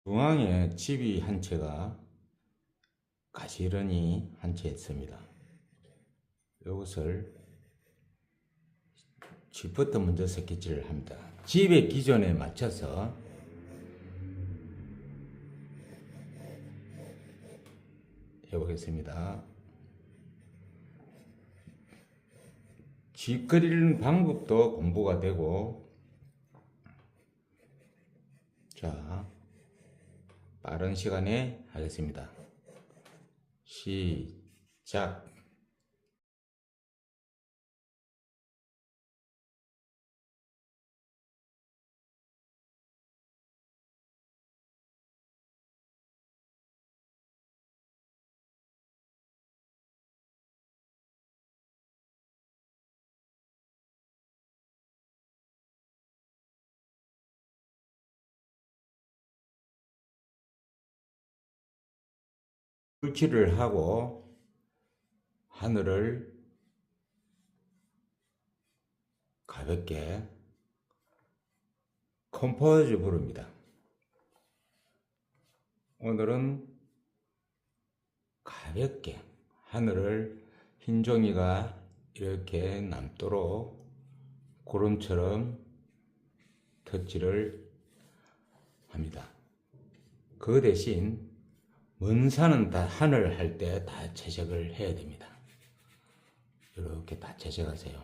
중앙에 집이 한 채가 가시런히 한 채 있습니다. 이것을 집부터 먼저 스케치를 합니다. 집의 기준에 맞춰서 해보겠습니다. 집 그리는 방법도 공부가 되고, 자, 빠른 시간에 하겠습니다. 시작. 풀칠을 하고 하늘을 가볍게 컴포즈 부릅니다. 오늘은 가볍게 하늘을 흰 종이가 이렇게 남도록 구름처럼 터치를 합니다. 그 대신 먼 산은 다 하늘 할 때 다 채색을 해야 됩니다. 이렇게 다 채색하세요.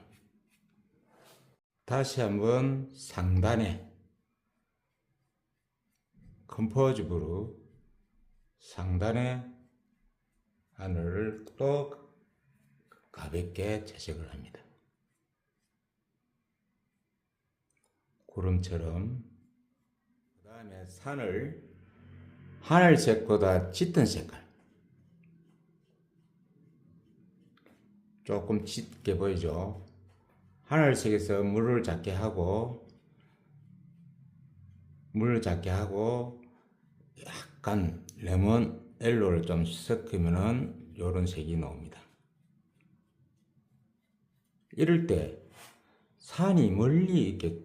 다시 한번 상단에 컴포즈 부로 상단에 하늘을 또 가볍게 채색을 합니다. 구름처럼. 그 다음에 산을 하늘색보다 짙은 색깔, 조금 짙게 보이죠. 하늘색에서 물을 작게 하고 약간 레몬 옐로를 좀 섞으면은 이런 색이 나옵니다. 이럴 때 산이 멀리 이렇게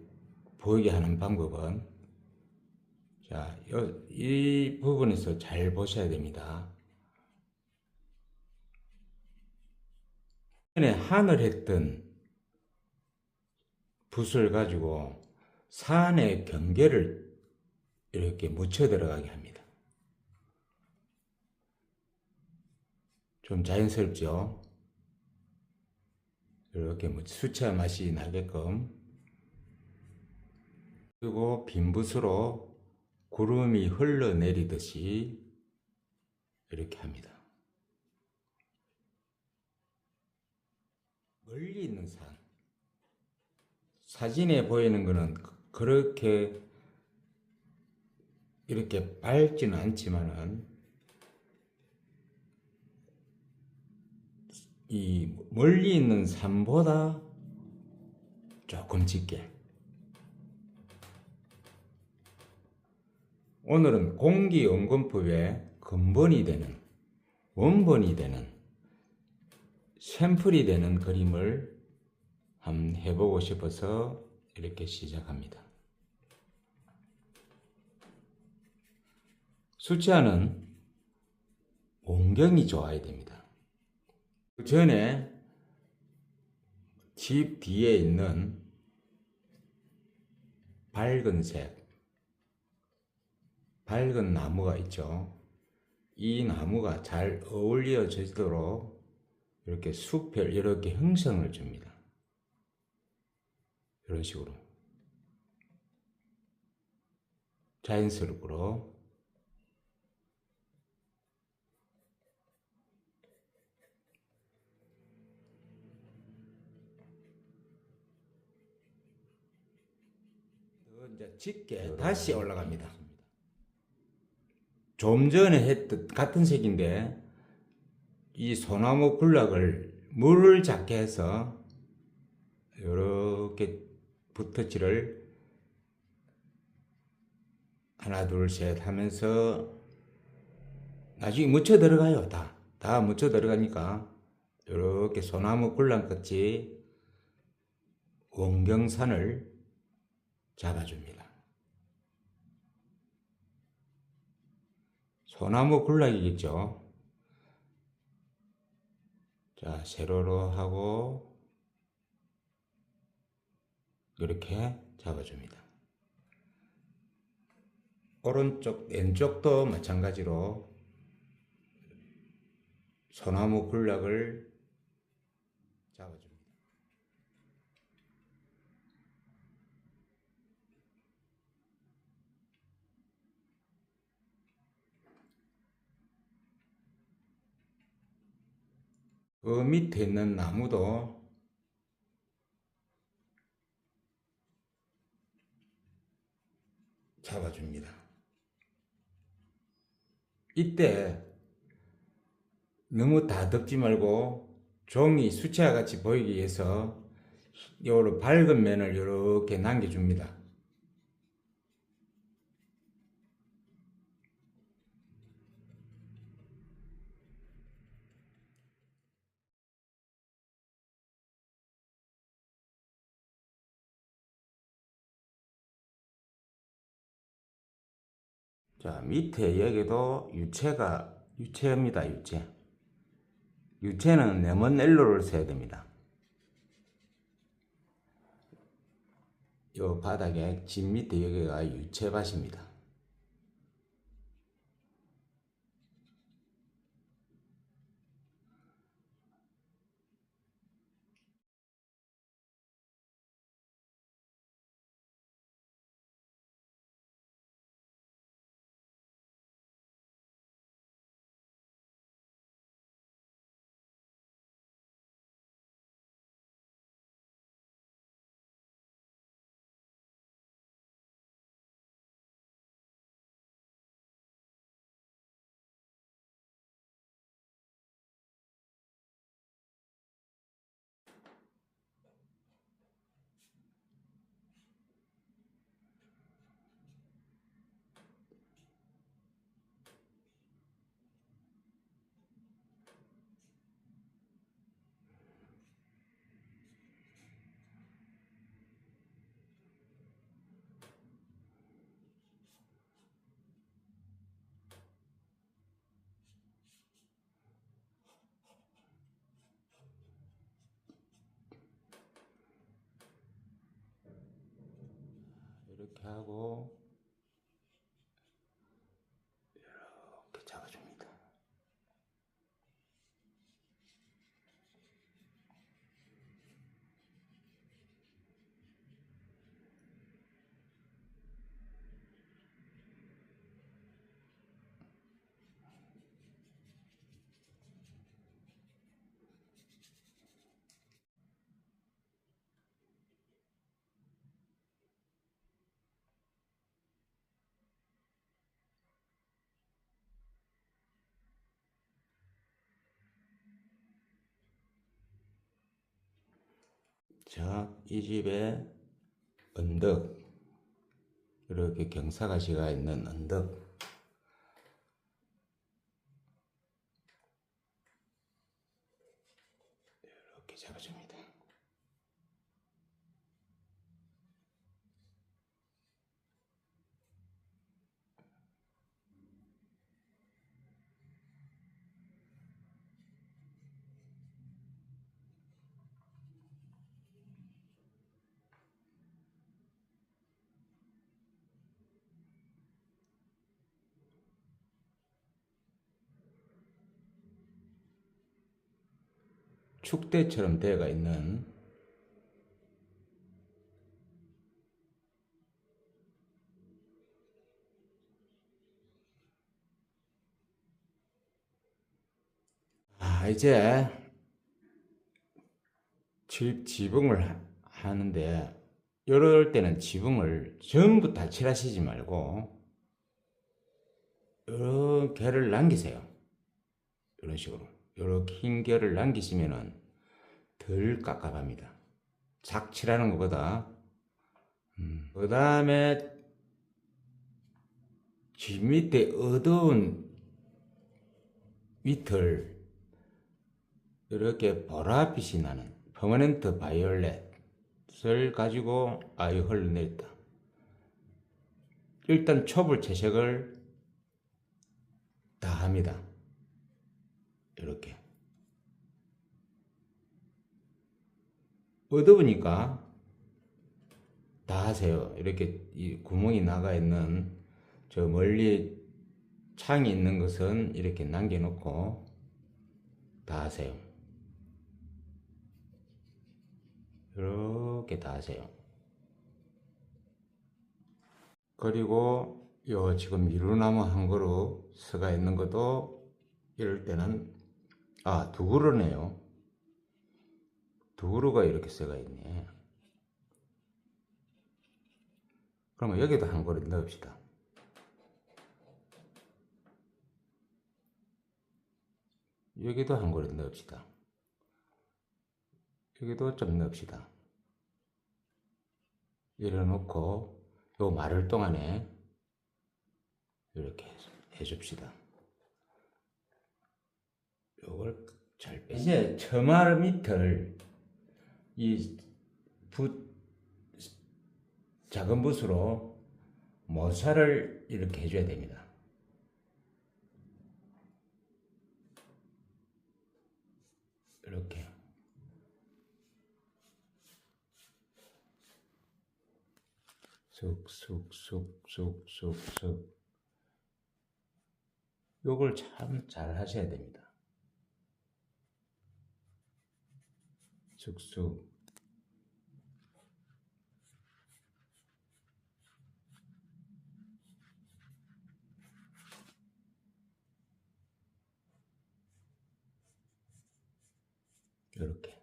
보이게 하는 방법은, 자, 이 부분에서 잘 보셔야 됩니다. 전에 하늘했던 붓을 가지고 산의 경계를 이렇게 묻혀 들어가게 합니다. 좀 자연스럽죠? 이렇게 수채화 맛이 나게끔. 그리고 빈 붓으로 구름이 흘러내리듯이 이렇게 합니다. 멀리 있는 산, 사진에 보이는 것은 그렇게 이렇게 밝지는 않지만은 이 멀리 있는 산보다 조금 짙게. 오늘은 공기연금법의 근본이 되는, 원본이 되는, 샘플이 되는 그림을 한번 해보고 싶어서 이렇게 시작합니다. 수채화는 온경이 좋아야 됩니다. 그 전에 집 뒤에 있는 밝은 나무가 있죠. 이 나무가 잘 어울려지도록 이렇게 숲을 이렇게 형성을 줍니다. 이런 식으로 자연스럽고. 이제 짙게 다시 올라갑니다. 좀 전에 했던 같은 색인데 이 소나무 군락을 물을 작게 해서 이렇게 붓터치를 하나 둘 셋 하면서 나중에 묻혀 들어가요. 다 묻혀 들어가니까 이렇게 소나무 군락같이 원경산을 잡아줍니다. 소나무 군락이겠죠. 자, 세로로 하고 이렇게 잡아줍니다. 오른쪽, 왼쪽도 마찬가지로 소나무 군락을 잡아줍니다. 그 밑에 있는 나무도 잡아줍니다. 이때 너무 다 덮지 말고 종이 수채화 같이 보이기 위해서 요런 밝은 면을 이렇게 남겨줍니다. 자, 밑에 여기도 유채입니다. 유채는 레몬 옐로우를 써야 됩니다. 요 바닥에 집 밑에 여기가 유채밭입니다. 이렇게 하고 이렇게 잡아줍니다. 자, 이 집에 언덕, 이렇게 경사가시가 있는 언덕, 이렇게 잡아줍니다. 축대처럼 되어가 있는 이제 지붕을 하는데 이럴 때는 지붕을 전부 다 칠하시지 말고 이렇게를 남기세요. 이런 식으로 이렇게 흰 결을 남기시면은 덜 깝깝합니다. 작 칠하는 것보다. 그 다음에 집 밑에 어두운 밑을 이렇게 보랏빛이 나는 퍼머넨트 바이올렛을 가지고 흘러내렸다. 일단 촛불 채색을 다 합니다. 이렇게 어두우니까 다 하세요. 이렇게 이 구멍이 나가 있는 저 멀리 창이 있는 것은 이렇게 남겨놓고 다 하세요. 이렇게 다 하세요. 그리고 요 지금 미루나무 한 그루 서가 있는 것도 이럴 때는 두 그루네요. 두 그루가 이렇게 서가 있네. 그러면 여기도 한 그루 넣읍시다. 여기도 한 그루 넣읍시다. 여기도 좀 넣읍시다. 이래놓고 요 마를 동안에 이렇게 해줍시다. 요걸 잘 빼. 이제 처마 밑을 이 작은 붓으로 모사를 이렇게 해줘야 됩니다. 이렇게. 쑥쑥쑥쑥쑥쑥. 요걸 참 잘 하셔야 됩니다. 쑥쑥. 이렇게.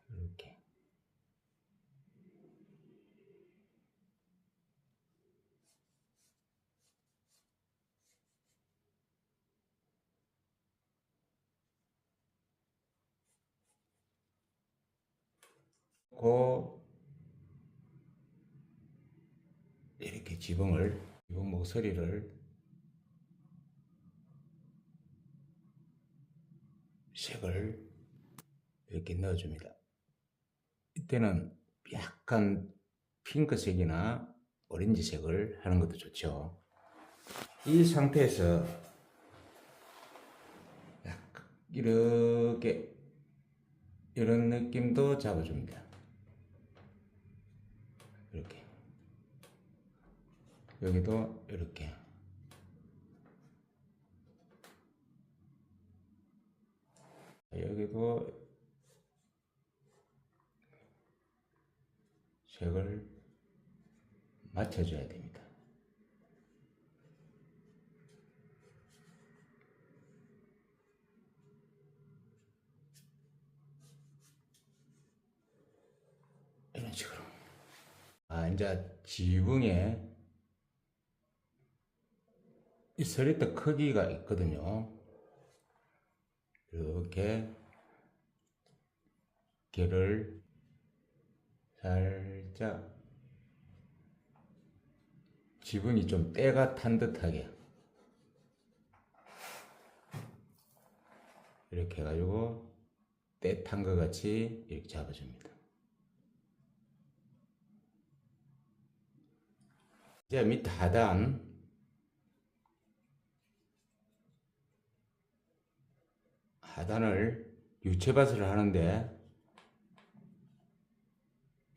이렇게. 이렇게 지붕 모서리를 색을 이렇게 넣어줍니다. 이때는 약간 핑크색이나 오렌지색을 하는 것도 좋죠. 이 상태에서 약간 이렇게 이런 느낌도 잡아줍니다. 이렇게. 여기도 이렇게. 여기도 색을 맞춰줘야 됩니다. 이런 식으로. 이제 지붕에 이 슬리터 크기가 있거든요. 이렇게 개를 살짝 지붕이 좀 때가 탄 듯하게 이렇게 해가지고 때 탄 것 같이 이렇게 잡아줍니다. 이제 밑 하단을 유채밭을 하는데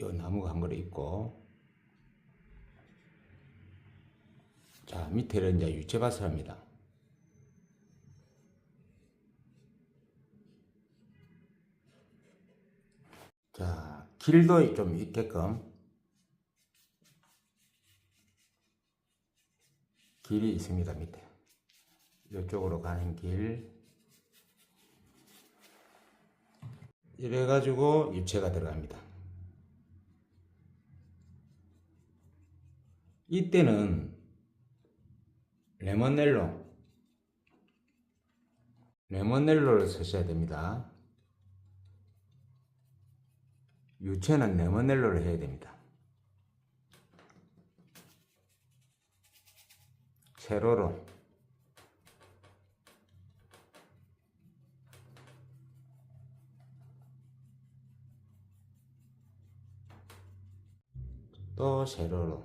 요 나무가 한 그루 있고, 자 밑에는 이제 유채밭을 합니다. 자 길도 좀 있게끔 길이 있습니다. 밑에 이쪽으로 가는 길 이래 가지고 유채가 들어갑니다. 이때는 레몬넬로를 쓰셔야 됩니다. 유채는 레몬넬로를 해야 됩니다. 세로로. 또 세로로.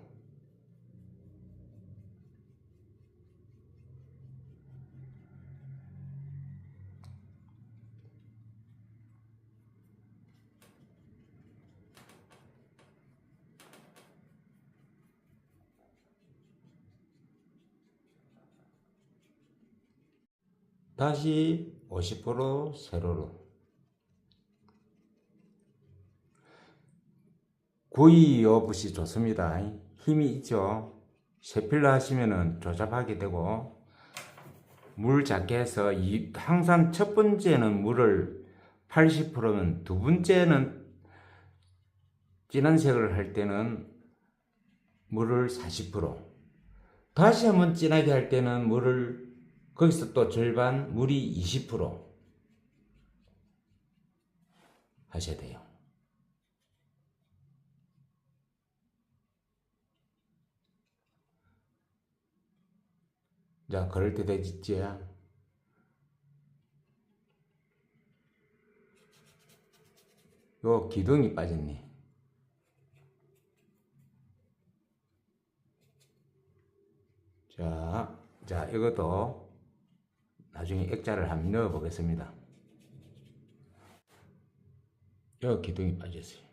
다시 50% 세로로. 구이 여붓이 좋습니다. 힘이 있죠. 세필로 하시면은 조잡하게 되고, 물 작게 해서 항상 첫 번째는 물을 80%면 두 번째는 진한 색을 할 때는 물을 40%, 다시 한번 진하게 할 때는 물을 거기서 또 절반, 물이 20% 하셔야 돼요. 자, 그럴 때 되지. 요 기둥이 빠졌네. 자, 이것도 나중에 액자를 한번 넣어 보겠습니다. 요 기둥이 빠졌어요.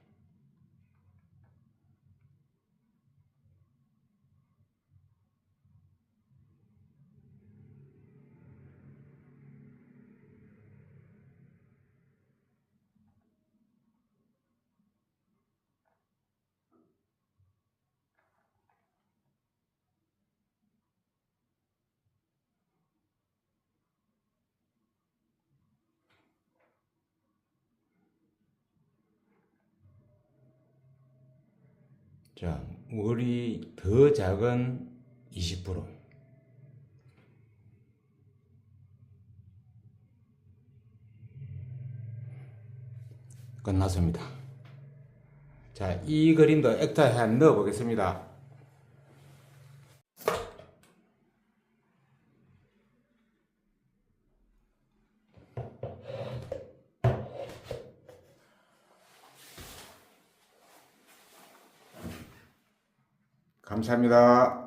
자, 물이 더 작은 20%. 끝났습니다. 자, 이 그림도 액자에 한번 넣어 보겠습니다. 감사합니다.